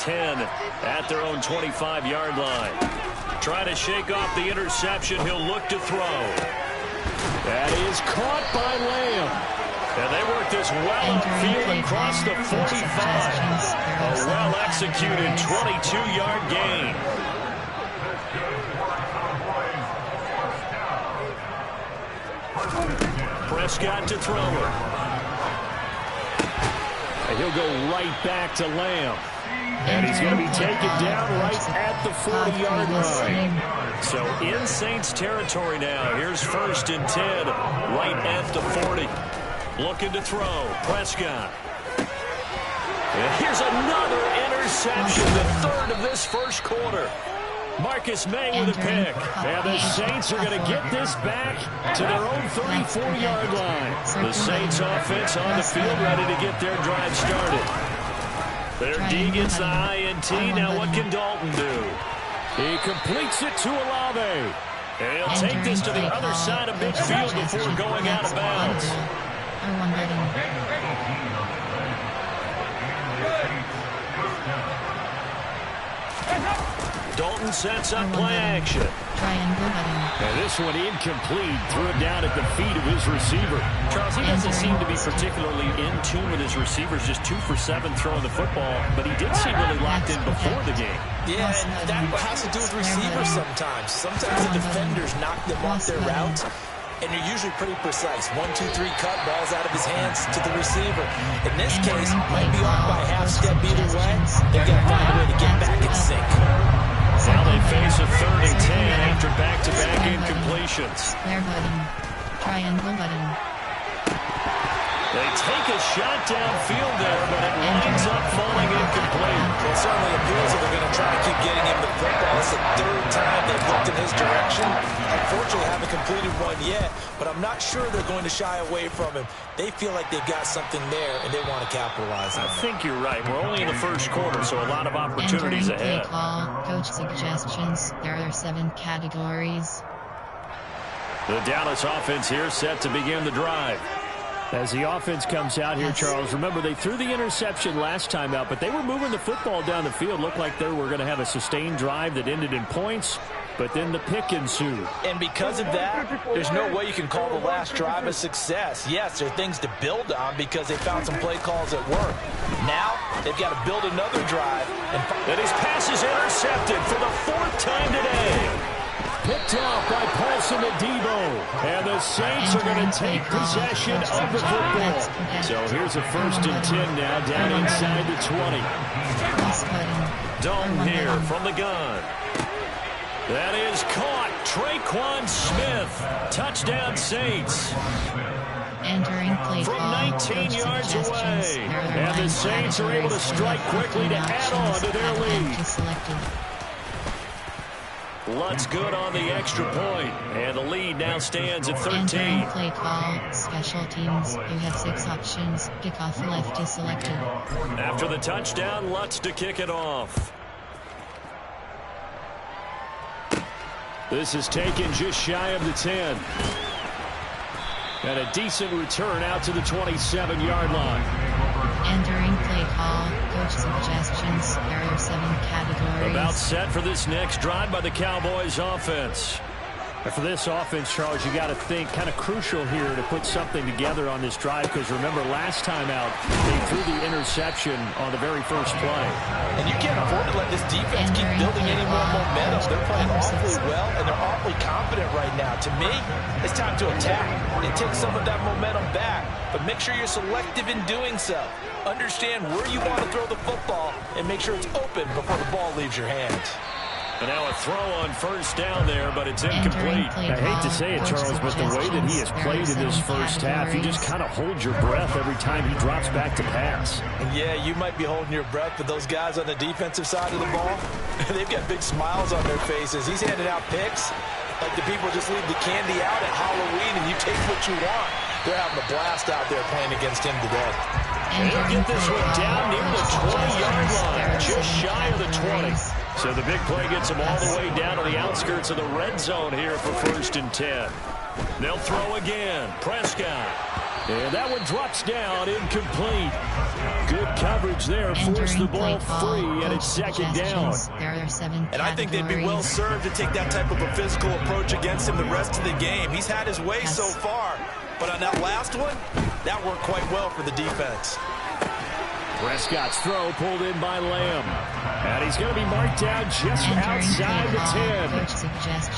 10 at their own 25-yard line. Trying to shake off the interception. He'll look to throw. That is caught by Lamb. And they work this well upfield and cross the 45. A well-executed 22-yard gain. Prescott to throw it. And he'll go right back to Lamb. And he's going to be taken down right at the 40-yard line. So in Saints territory now. Here's 1st and 10 right at the 40. Looking to throw. Prescott. And here's another interception. The 3rd of this first quarter. Marcus May with a pick. And the Saints are going to get this back to their own 34-yard line. The Saints offense on the field ready to get their drive started. Their D gets the INT. Now what can Dalton do? He completes it to Olave. And he'll take this to the other side of midfield before going out of bounds. Dalton sets up play action. And this one incomplete. Threw it down at the feet of his receiver. Charles, he doesn't seem to be particularly in tune with his receivers. Just 2 for 7 throwing the football. But he did seem really locked in before the game. Yeah, and that has to do with receivers sometimes. Sometimes the defenders knock them off their routes. And you're usually pretty precise. 1, 2, 3 cut, balls out of his hands to the receiver. In this case, might be off by a half step either way. They've got to find a way to get back in sync. Now they face a 3rd and 10 after back-to-back incompletions. Square button. Triangle button. They take a shot downfield there, but it winds up falling incomplete. It certainly appears that they're going to try to keep getting him the football. It's the 3rd time they've looked in his direction. Unfortunately, haven't completed one yet, but I'm not sure they're going to shy away from him. They feel like they've got something there, and they want to capitalize on it. I think you're right. We're only in the first quarter, so a lot of opportunities ahead. Play call, coach suggestions. There are 7 categories. The Dallas offense here set to begin the drive. As the offense comes out here, Charles, remember they threw the interception last time out, but they were moving the football down the field. Looked like they were going to have a sustained drive that ended in points, but then the pick ensued. And because of that, there's no way you can call the last drive a success. Yes, there are things to build on because they found some play calls that work. Now, they've got to build another drive. And his pass is intercepted for the 4th time today. Picked off by Paulson Adebo. And the Saints are going to take possession of the football. So here's a 1st and 10 now down inside the 20. Dalton here from the gun. That is caught. Traquan Smith. Touchdown Saints. Entering play from call, 19 yards away. And the Saints are able to strike quickly to add on to their lead. Lutz good on the extra point, and the lead now stands at 13. Entering play call, special teams. You have 6 options. Kickoff left is selected. After the touchdown, Lutz to kick it off. This is taken just shy of the 10. And a decent return out to the 27-yard line. Entering play call, coach suggestions. There are 7 categories. About set for this next drive by the Cowboys offense. And for this offense, Charles, you got to think kind of crucial here to put something together on this drive, because remember last time out they threw the interception on the very first play. And you can't afford to let this defense keep building any more momentum. They're playing awfully well, and they're awfully confident right now. To me, it's time to attack and take some of that momentum back, but make sure you're selective in doing so. Understand where you want to throw the football and make sure it's open before the ball leaves your hands. And now a throw on 1st down there, but it's incomplete. I hate to say it, Charles, but the way that he has played in this first half, you just kind of hold your breath every time he drops back to pass. Yeah, you might be holding your breath, but those guys on the defensive side of the ball, they've got big smiles on their faces. He's handing out picks like the people just leave the candy out at Halloween and you take what you want. They're having a blast out there playing against him today. And he'll get this one down near the 20-yard line, just shy of the 20. So the big play gets him all the way down to the outskirts of the red zone here for 1st and 10. They'll throw again. Prescott. And that one drops down, incomplete. Good coverage there, forced the ball free, and it's second down. There are 7 And I think they'd be well served to take that type of a physical approach against him the rest of the game. He's had his way so far, but on that last one, that worked quite well for the defense. Prescott's throw pulled in by Lamb. And he's going to be marked down just outside the 10.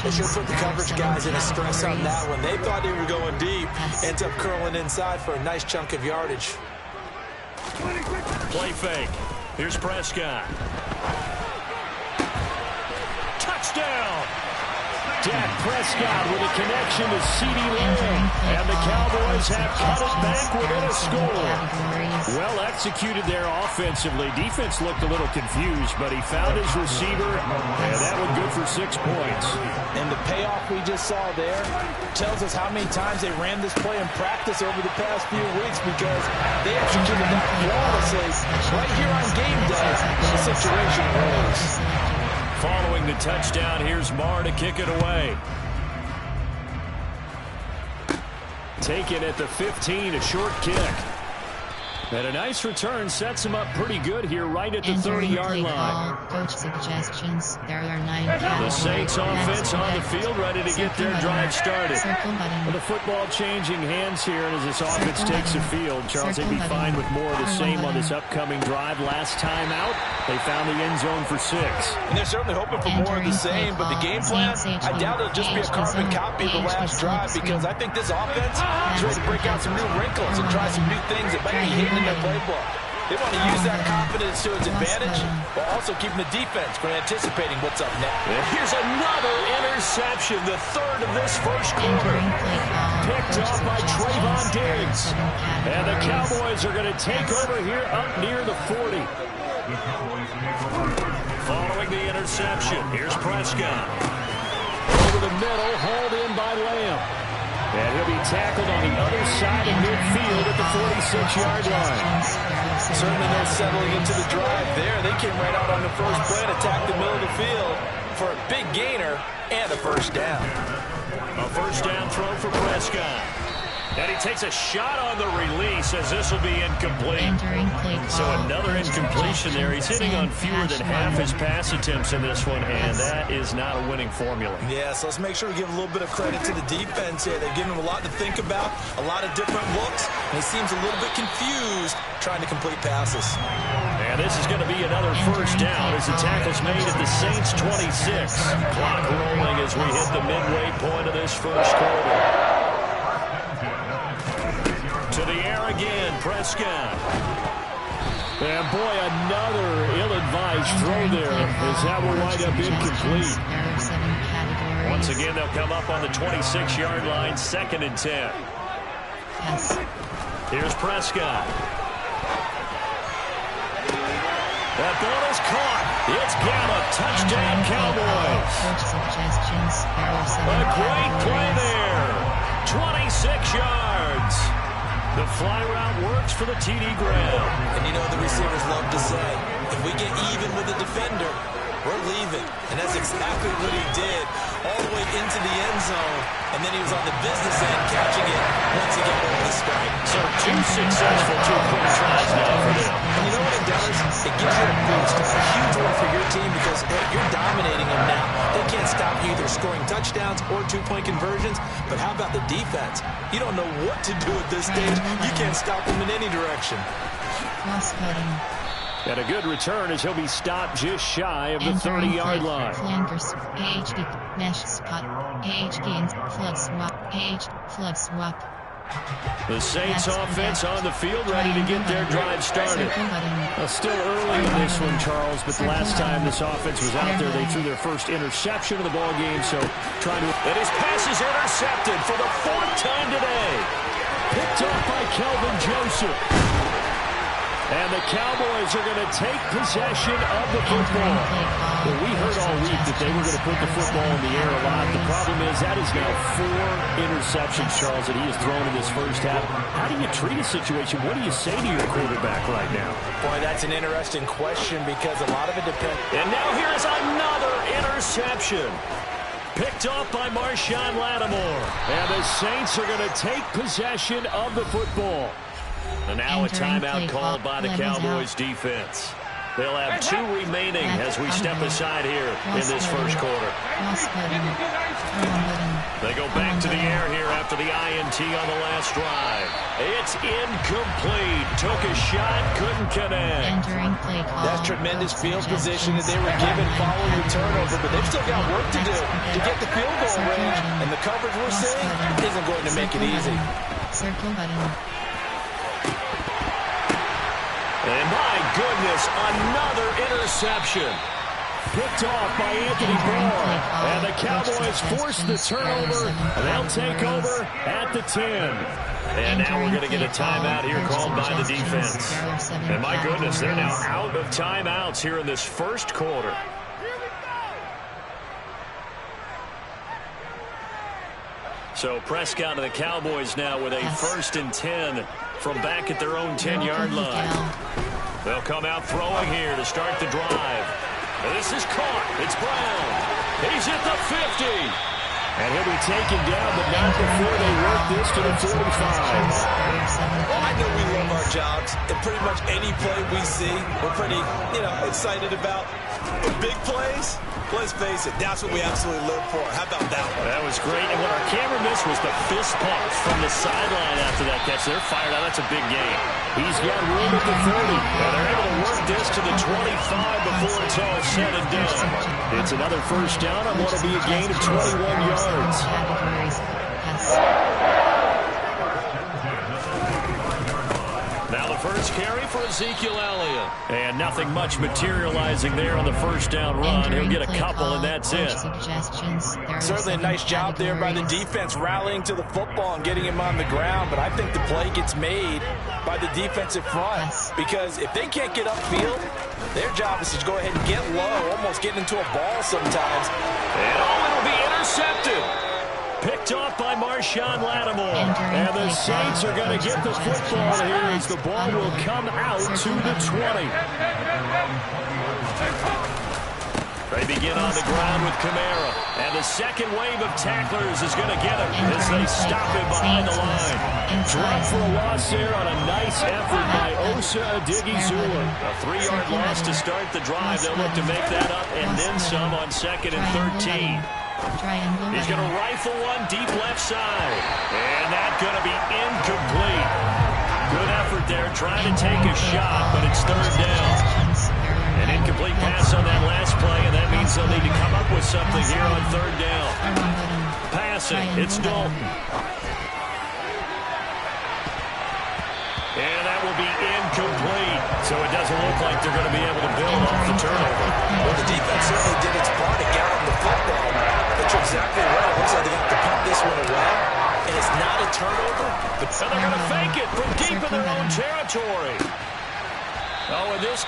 They sure put the coverage guys in a stress on that one. They thought they were going deep. Ends up curling inside for a nice chunk of yardage. Play fake. Here's Prescott. Touchdown! Dak Prescott with a connection to CeeDee Lamb. And the Cowboys have cut it back within a score. Well executed there offensively. Defense looked a little confused, but he found his receiver, and that one good for 6 points. And the payoff we just saw there tells us how many times they ran this play in practice over the past few weeks, because they executed that flawlessly right here on game day. The situation rose. Following the touchdown, here's Marr to kick it away. Taken at the 15, a short kick. And a nice return sets him up pretty good here right at the 30-yard line. Coach suggestions. There are 9 The Saints offense on the field ready to get their drive started. With the football changing hands here, and as this offense takes the field, Charles, they'd be fine with more of the same on this upcoming drive. Last time out, they found the end zone for 6. And they're certainly hoping for more of the same, but the game plan, I doubt it'll just be a carbon copy of the last drive, because I think this offense is ready to break out some new wrinkles and try some new things that might be hidden in their playbook. They want to use that confidence to its advantage, while also keeping the defense from anticipating what's up next. And here's another interception, the third of this first quarter. Picked off by Trayvon Diggs. And the Cowboys are going to take over here up near the 40. Following the interception, here's Prescott. Over the middle, hauled in by Lamb. And he'll be tackled on the other side of midfield at the 46-yard line. Certainly no settling into the drive there. They came right out on the first play and attacked the middle of the field for a big gainer and a first down. A first down throw for Prescott. And he takes a shot on the release as this will be incomplete. So another incompletion there. He's hitting on fewer than half his pass attempts in this one, and that is not a winning formula. Yeah, so let's make sure we give a little bit of credit to the defense here. They're giving him a lot to think about, a lot of different looks, and he seems a little bit confused trying to complete passes. And this is going to be another first down as the tackle's made at the Saints 26. Clock rolling as we hit the midway point of this first quarter. To the air again, Prescott. And boy, another ill-advised throw there as that will wind up incomplete. Once again, they'll come up on the 26-yard line, 2nd and 10. Here's Prescott. That ball is caught. It's Gallup. Touchdown, Cowboys. A great play there. 26 yards. The fly route works for the TD Graham. And you know the receivers love to say, if we get even with the defender, we're leaving. And that's exactly what he did, all the way into the end zone. And then he was on the business end catching it once he got over the strike. So 2 successful two-point tries now for them. And you know what it does? It gives you a boost. It's a huge one for your team because you're dominating them now. They can't stop you either scoring touchdowns or two-point conversions. But how about the defense? You don't know what to do at this stage. You can't stop them in any direction. And a good return as he'll be stopped just shy of the 30-yard line. Flanders, AHD, mesh spot, AH gains, flood swap. The Saints offense on the field ready to get their drive started. Still early in this one, Charles, but the last time this offense was out there, they threw their first interception of the ball game, so trying to... And his pass is intercepted for the 4th time today. Picked off by Kelvin Joseph. And the Cowboys are going to take possession of the football. Well, we heard all week that they were going to put the football in the air a lot. The problem is that is now 4 interceptions, Charles, that he has thrown in this first half. How do you treat a situation? What do you say to your quarterback right now? Boy, that's an interesting question because a lot of it depends. And now here's another interception. Picked off by Marshawn Lattimore. And the Saints are going to take possession of the football. And now a timeout called by the Cowboys defense. They'll have 2 remaining as we step aside here in this first quarter. They go back to the air here after the INT on the last drive. It's incomplete. Took a shot, couldn't connect. That's tremendous field position that they were given following the turnover, but they've still got work to do to get the field goal range, and the coverage we're seeing isn't going to make it easy. Circle button. And my goodness, another interception. Picked off by Anthony Barr. And the Cowboys force the turnover. And they'll take over at the 10. And now we're going to get a timeout here called by the defense. And my goodness, they're now out of timeouts here in this first quarter. So Prescott and the Cowboys now with a 1st and 10 from back at their own 10-yard line. They'll come out throwing here to start the drive. This is caught. It's Brown. He's at the 50. And he'll be taken down, but not before they work this to the 45. Well, I know we love our jobs, and pretty much any play we see, we're pretty, excited about. But big plays, let's face it, that's what we absolutely live for. How about that one? That was great. And what our camera missed was the fist pump from the sideline after that catch. They're fired out. That's a big game. He's got room at the 30. And they're able to work this to the 25 before it's all said and done. It's another first down on what will be a gain of 21 yards. Now the first carry for Ezekiel Elliott. And nothing much materializing there on the first down run. He'll get a couple, and that's it. Certainly a nice job there by the defense rallying to the football and getting him on the ground. But I think the play gets made by the defensive front. Because if they can't get upfield, their job is to go ahead and get low, almost getting into a ball sometimes. And it'll be intercepted. Picked off by Marshawn Lattimore. And the Saints are going to get the football here as the ball will come out to the 20. They begin on the ground with Kamara. And the second wave of tacklers is going to get him as they stop him behind the line. Drop for a loss there on a nice effort by Osa Odighizuwa. A 3-yard loss to start the drive. They'll look to make that up and then some on 2nd and 13. He's going to rifle one deep left side. And that's going to be incomplete. Good effort there trying to take a shot, but it's 3rd down. An incomplete pass on that last play, and that means they'll need to come up with something here on 3rd down. Passing, it's Dalton. And that will be incomplete. So it doesn't look like they're going to be able to build off the turnover. Well, the defense certainly did its part to get on the football. But you're exactly right. It looks like they're going to have to pump this one away. And it's not a turnover. But they're going to fake it from deep in their own territory. Oh, and this